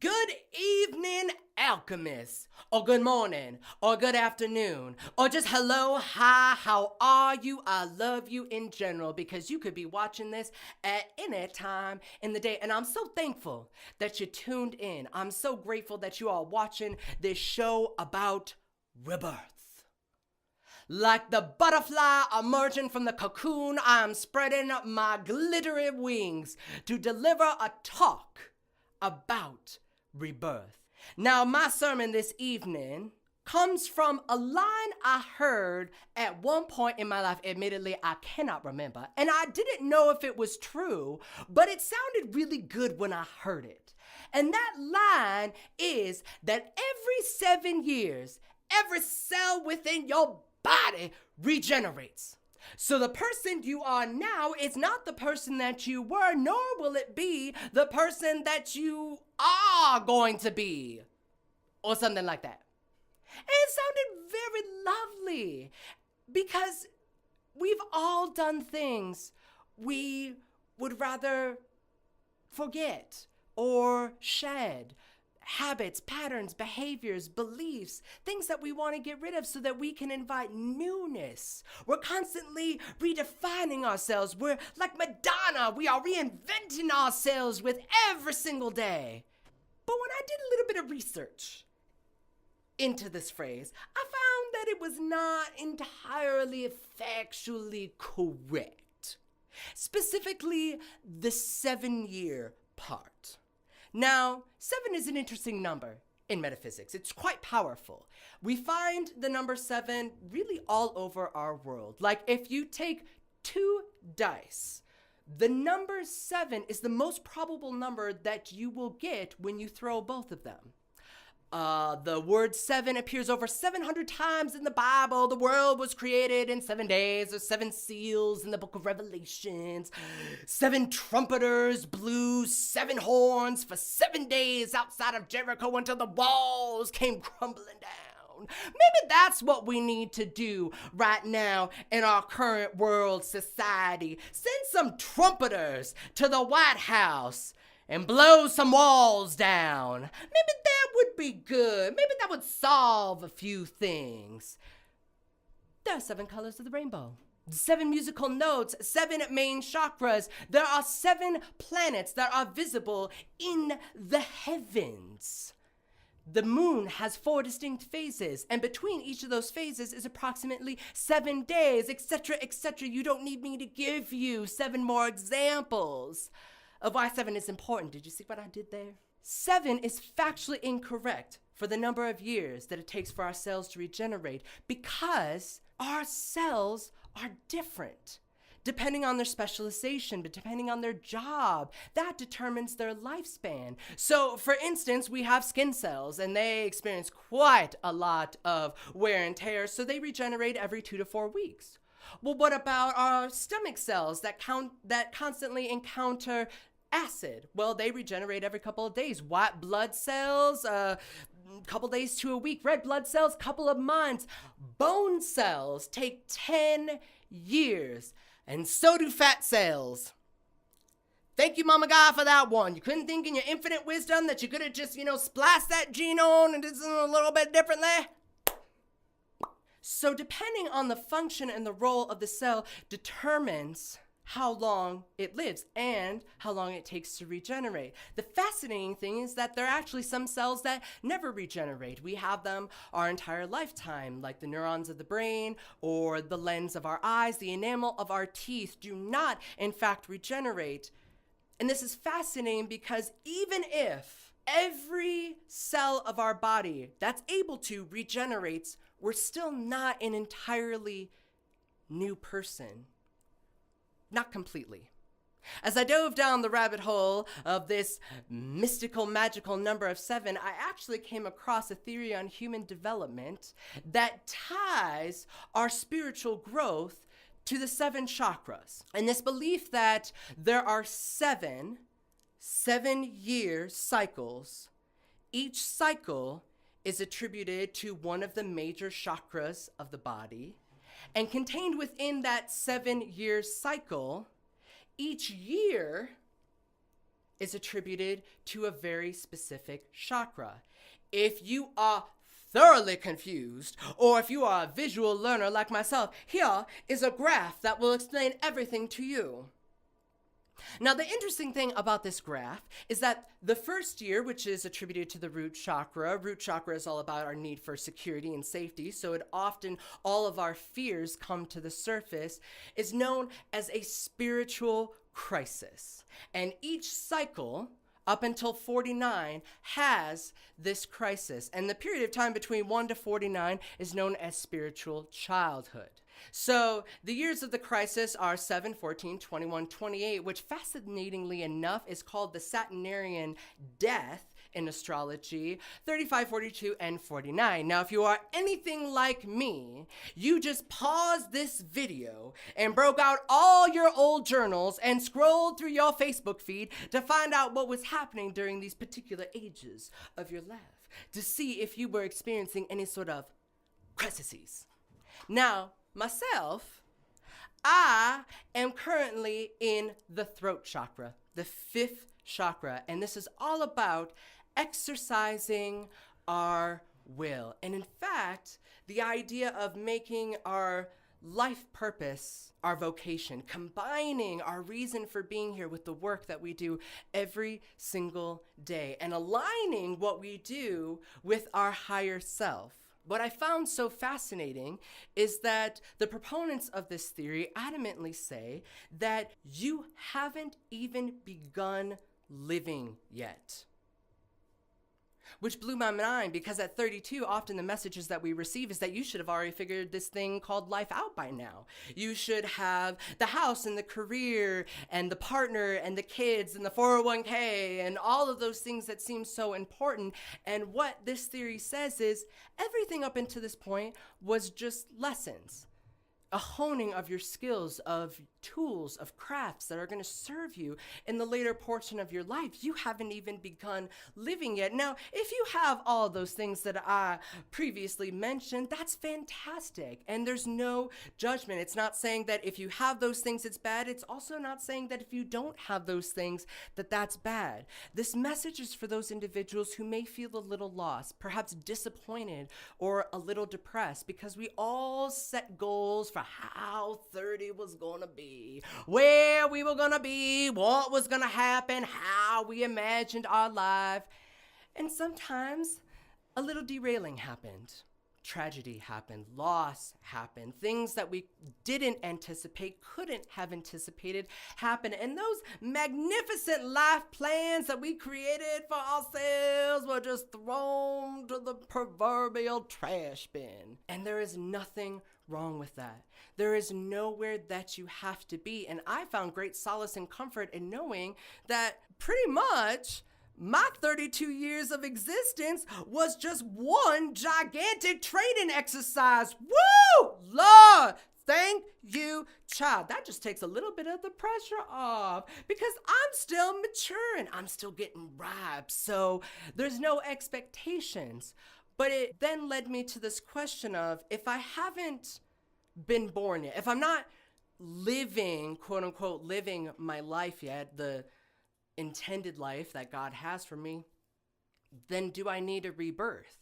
Good evening, alchemists, or good morning, or good afternoon, or just hello, hi, how are you? I love you in general because you could be watching this at any time in the day. And I'm so thankful that you tuned in. I'm so grateful that you are watching this show about rebirth. Like the butterfly emerging from the cocoon, I'm spreading my glittery wings to deliver a talk about rebirth. Now, my sermon this evening comes from a line I heard at one point in my life. Admittedly, I cannot remember, and I didn't know if it was true, but it sounded really good when I heard it. And that line is that every 7 years, every cell within your body regenerates. So the person you are now is not the person that you were, nor will it be the person that you are going to be, or something like that. And it sounded very lovely because we've all done things we would rather forget or shed. Habits, patterns, behaviors, beliefs, things that we want to get rid of so that we can invite newness. We're constantly redefining ourselves. We're like Madonna. We are reinventing ourselves with every single day. But when I did a little bit of research into this phrase, I found that it was not entirely factually correct. Specifically, the 7-year part. Now, 7 is an interesting number in metaphysics. It's quite powerful. We find the number 7 really all over our world. Like if you take 2 dice, the number 7 is the most probable number that you will get when you throw both of them. The word 7 appears over 700 times in the Bible. The world was created in 7 days. There's 7 seals in the book of Revelations. 7 trumpeters blew 7 horns for 7 days outside of Jericho until the walls came crumbling down. Maybe that's what we need to do right now in our current world society. Send some trumpeters to the White House and blow some walls down. Maybe that would be good. Maybe that would solve a few things. There are 7 colors of the rainbow, 7 musical notes, 7 main chakras. There are 7 planets that are visible in the heavens. The moon has 4 distinct phases, and between each of those phases is approximately 7 days, etc., etc. You don't need me to give you 7 more examples of why 7 is important. Did you see what I did there? 7 is factually incorrect for the number of years that it takes for our cells to regenerate because our cells are different depending on their specialization, but depending on their job. That determines their lifespan. So, for instance, we have skin cells, and they experience quite a lot of wear and tear, so they regenerate every 2 to 4 weeks. Well, what about our stomach cells that constantly encounter acid? Well, they regenerate every couple of days. White blood cells, couple days to a week. Red blood cells, couple of months. Bone cells take 10 years, and so do fat cells. Thank you, Mama God, for that one. You couldn't think in your infinite wisdom that you could have just, spliced that gene on and did something a little bit differently? So depending on the function and the role of the cell determines how long it lives and how long it takes to regenerate. The fascinating thing is that there are actually some cells that never regenerate. We have them our entire lifetime, like the neurons of the brain or the lens of our eyes. The enamel of our teeth do not, in fact, regenerate. And this is fascinating because even if every cell of our body that's able to regenerates, we're still not an entirely new person. Not completely. As I dove down the rabbit hole of this mystical, magical number of 7, I actually came across a theory on human development that ties our spiritual growth to the 7 chakras. And this belief that there are 7 7-year cycles. Each cycle is attributed to one of the major chakras of the body. And contained within that 7-year cycle, each year is attributed to a very specific chakra. If you are thoroughly confused, or if you are a visual learner like myself, here is a graph that will explain everything to you. Now, the interesting thing about this graph is that the first year, which is attributed to the root chakra is all about our need for security and safety, so all of our fears come to the surface, is known as a spiritual crisis. And each cycle, up until 49, has this crisis. And the period of time between 1 to 49 is known as spiritual childhood. So the years of the crisis are 7, 14, 21, 28, which fascinatingly enough is called the Saturnarian death in astrology, 35, 42, and 49. Now, if you are anything like me, you just paused this video and broke out all your old journals and scrolled through your Facebook feed to find out what was happening during these particular ages of your life, to see if you were experiencing any sort of crises. Now, myself, I am currently in the throat chakra, the 5th chakra, and this is all about exercising our will. And in fact, the idea of making our life purpose our vocation, combining our reason for being here with the work that we do every single day, and aligning what we do with our higher self. What I found so fascinating is that the proponents of this theory adamantly say that you haven't even begun living yet. Which blew my mind, because at 32, often the messages that we receive is that you should have already figured this thing called life out by now. You should have the house and the career and the partner and the kids and the 401k and all of those things that seem so important. And what this theory says is everything up until this point was just lessons. A honing of your skills, of tools, of crafts that are going to serve you in the later portion of your life. You haven't even begun living yet. Now, if you have all those things that I previously mentioned, that's fantastic. And there's no judgment. It's not saying that if you have those things, it's bad. It's also not saying that if you don't have those things, that that's bad. This message is for those individuals who may feel a little lost, perhaps disappointed, or a little depressed, because we all set goals for how 30 was gonna be, where we were gonna be, what was gonna happen, how we imagined our life. And sometimes a little derailing happened. Tragedy happened, loss happened, things that we didn't anticipate, couldn't have anticipated happened. And those magnificent life plans that we created for ourselves were just thrown to the proverbial trash bin. And there is nothing wrong with that. There is nowhere that you have to be. And I found great solace and comfort in knowing that pretty much my 32 years of existence was just one gigantic training exercise. Woo! Lord, thank you, child. That just takes a little bit of the pressure off, because I'm still maturing. I'm still getting ripe. So there's no expectations. But it then led me to this question of, if I haven't been born yet, if I'm not living, quote unquote, living my life yet, the intended life that God has for me, then do I need a rebirth?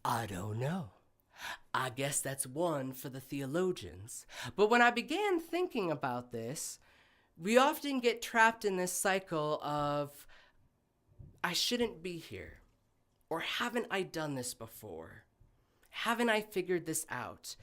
I don't know. I guess that's one for the theologians. But when I began thinking about this, we often get trapped in this cycle of, I shouldn't be here, or haven't I done this before? Haven't I figured this out?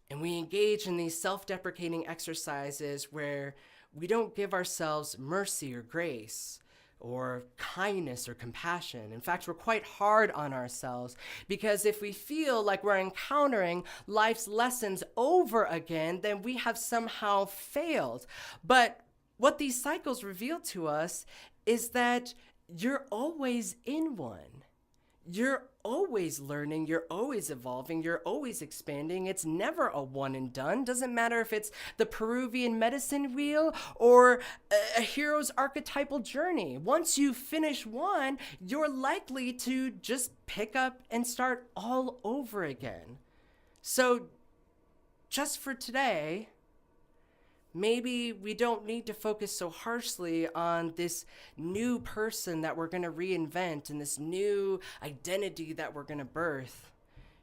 And we engage in these self-deprecating exercises where we don't give ourselves mercy or grace or kindness or compassion. In fact, we're quite hard on ourselves, because if we feel like we're encountering life's lessons over again, then we have somehow failed. But what these cycles reveal to us is that you're always in one. You're always learning, you're always evolving, you're always expanding. It's never a one and done. Doesn't matter if it's the Peruvian medicine wheel or a hero's archetypal journey. Once you finish one, you're likely to just pick up and start all over again. So just for today, Maybe we don't need to focus so harshly on this new person that we're going to reinvent and this new identity that we're going to birth.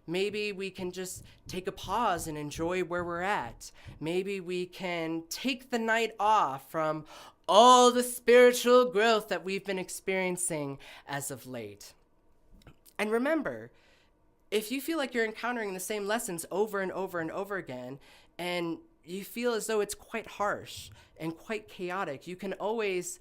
Maybe we can just take a pause and enjoy where we're at. Maybe we can take the night off from all the spiritual growth that we've been experiencing as of late. And remember, if you feel like you're encountering the same lessons over and over and over again, and you feel as though it's quite harsh and quite chaotic, you can always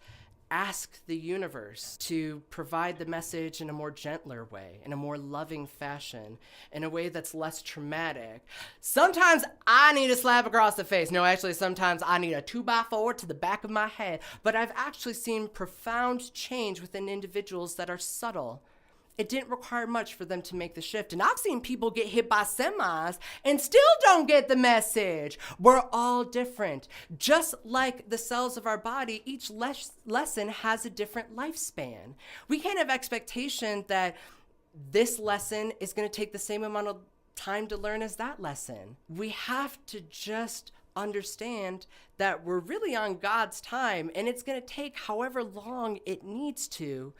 ask the universe to provide the message in a more gentler way, in a more loving fashion, in a way that's less traumatic. Sometimes I need a slap across the face. No, actually, sometimes I need a 2x4 to the back of my head. But I've actually seen profound change within individuals that are subtle. It didn't require much for them to make the shift. And I've seen people get hit by semis and still don't get the message. We're all different. Just like the cells of our body, each lesson has a different lifespan. We can't have expectation that this lesson is going to take the same amount of time to learn as that lesson. We have to just understand that we're really on God's time, and it's going to take however long it needs to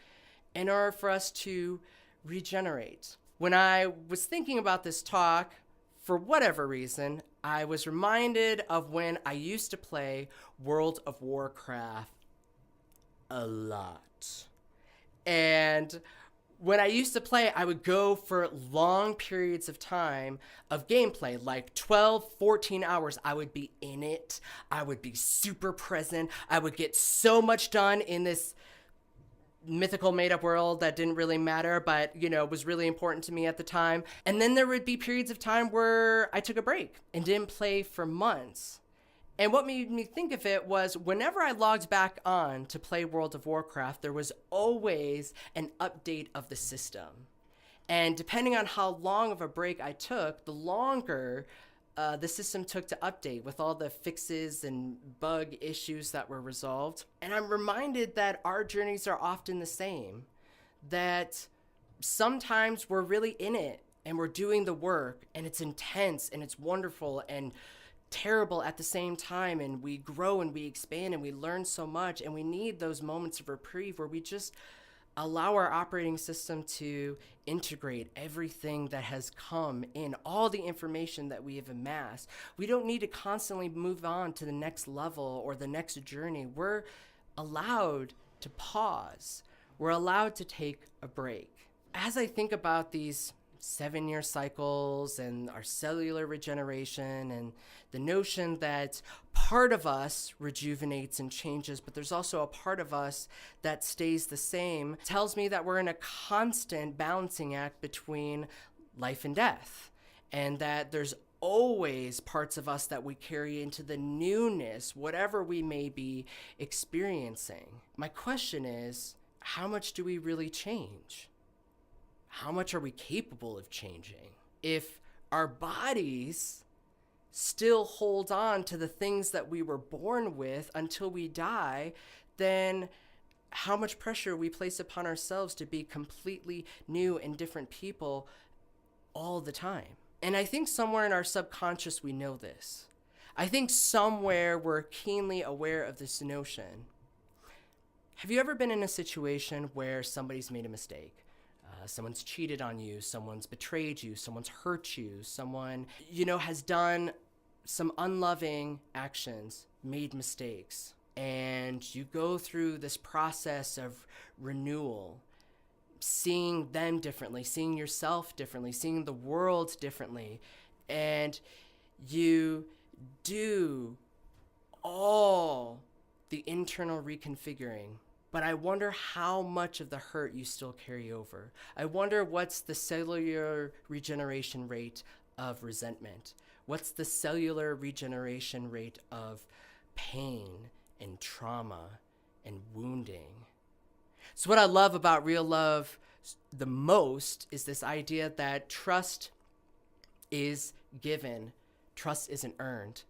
in order for us to regenerate. When I was thinking about this talk, for whatever reason, I was reminded of when I used to play World of Warcraft a lot. And when I used to play, I would go for long periods of time of gameplay, like 12, 14 hours. I would be in it. I would be super present. I would get so much done in this mythical made-up world that didn't really matter, but, was really important to me at the time. And then there would be periods of time where I took a break and didn't play for months. And what made me think of it was whenever I logged back on to play World of Warcraft, there was always an update of the system. And depending on how long of a break I took, the longer the system took to update with all the fixes and bug issues that were resolved. And I'm reminded that our journeys are often the same, that sometimes we're really in it and we're doing the work and it's intense and it's wonderful and terrible at the same time, and we grow and we expand and we learn so much, and we need those moments of reprieve where we just allow our operating system to integrate everything that has come in, all the information that we have amassed. We don't need to constantly move on to the next level or the next journey. We're allowed to pause. We're allowed to take a break. As I think about these 7-year cycles and our cellular regeneration and the notion that part of us rejuvenates and changes, but there's also a part of us that stays the same, tells me that we're in a constant balancing act between life and death, and that there's always parts of us that we carry into the newness, whatever we may be experiencing. My question is, how much do we really change? How much are we capable of changing? If our bodies still hold on to the things that we were born with until we die, then how much pressure we place upon ourselves to be completely new and different people all the time. And I think somewhere in our subconscious we know this. I think somewhere we're keenly aware of this notion. Have you ever been in a situation where somebody's made a mistake? Someone's cheated on you, someone's betrayed you, someone's hurt you, someone, has done some unloving actions, made mistakes, and you go through this process of renewal, seeing them differently, seeing yourself differently, seeing the world differently, and you do all the internal reconfiguring. But I wonder how much of the hurt you still carry over. I wonder what's the cellular regeneration rate of resentment? What's the cellular regeneration rate of pain and trauma and wounding? So what I love about real love the most is this idea that trust is given, trust isn't earned.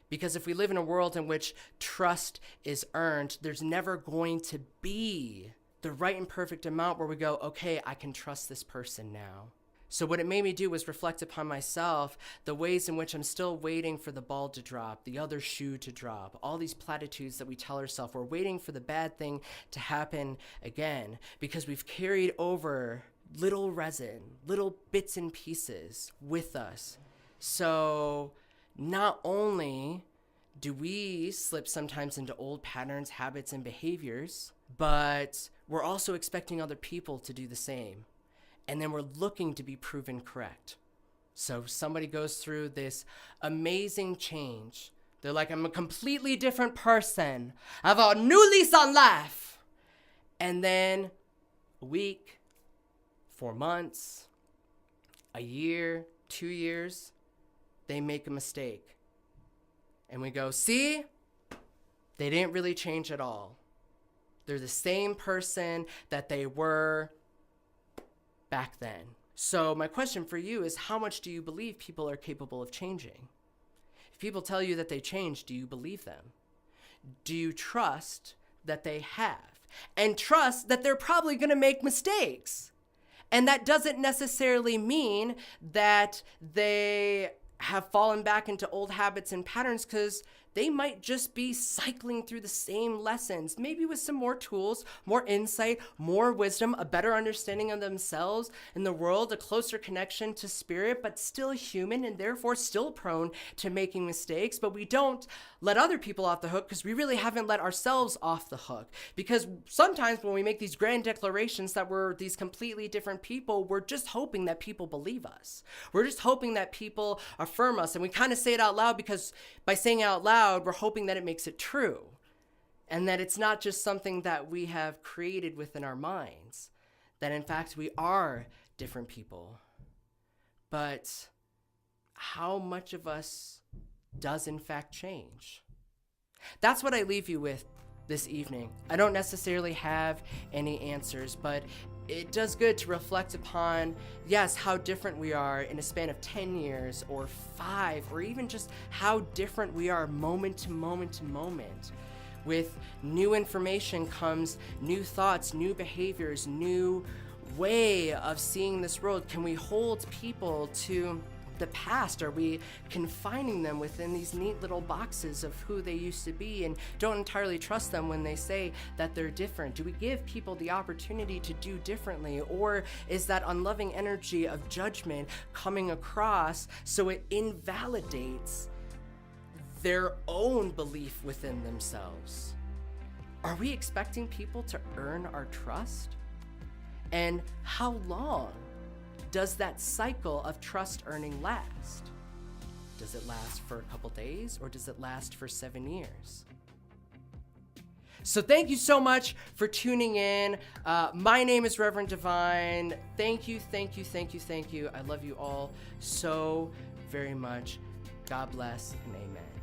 Because if we live in a world in which trust is earned, there's never going to be the right and perfect amount where we go, okay, I can trust this person now. So what it made me do was reflect upon myself, the ways in which I'm still waiting for the ball to drop, the other shoe to drop, all these platitudes that we tell ourselves. We're waiting for the bad thing to happen again because we've carried over little resin, little bits and pieces with us. So not only do we slip sometimes into old patterns, habits, and behaviors, but we're also expecting other people to do the same. And then we're looking to be proven correct. So somebody goes through this amazing change. They're like, I'm a completely different person. I have a new lease on life. And then a week, 4 months, a year, 2 years, they make a mistake. And we go, see, they didn't really change at all. They're the same person that they were back then. So my question for you is, how much do you believe people are capable of changing? If people tell you that they changed, do you believe them? Do you trust that they have? And trust that they're probably going to make mistakes. And that doesn't necessarily mean that they have fallen back into old habits and patterns, because they might just be cycling through the same lessons, maybe with some more tools, more insight, more wisdom, a better understanding of themselves and the world, a closer connection to spirit, but still human and therefore still prone to making mistakes. But we don't let other people off the hook because we really haven't let ourselves off the hook. Because sometimes when we make these grand declarations that we're these completely different people, we're just hoping that people believe us. We're just hoping that people affirm us. And we kind of say it out loud because by saying it out loud, we're hoping that it makes it true and that it's not just something that we have created within our minds, that in fact we are different people. But how much of us does in fact change? That's what I leave you with this evening. I don't necessarily have any answers, but it does good to reflect upon, yes, how different we are in a span of 10 years or 5, or even just how different we are moment to moment to moment. With new information comes new thoughts, new behaviors, new way of seeing this world. Can we hold people to the past? Are we confining them within these neat little boxes of who they used to be and don't entirely trust them when they say that they're different? Do we give people the opportunity to do differently? Or is that unloving energy of judgment coming across so it invalidates their own belief within themselves? Are we expecting people to earn our trust? And how long does that cycle of trust earning last? Does it last for a couple days, or does it last for 7 years? So thank you so much for tuning in. My name is Reverend Divine. Thank you, thank you, thank you, thank you. I love you all so very much. God bless and amen.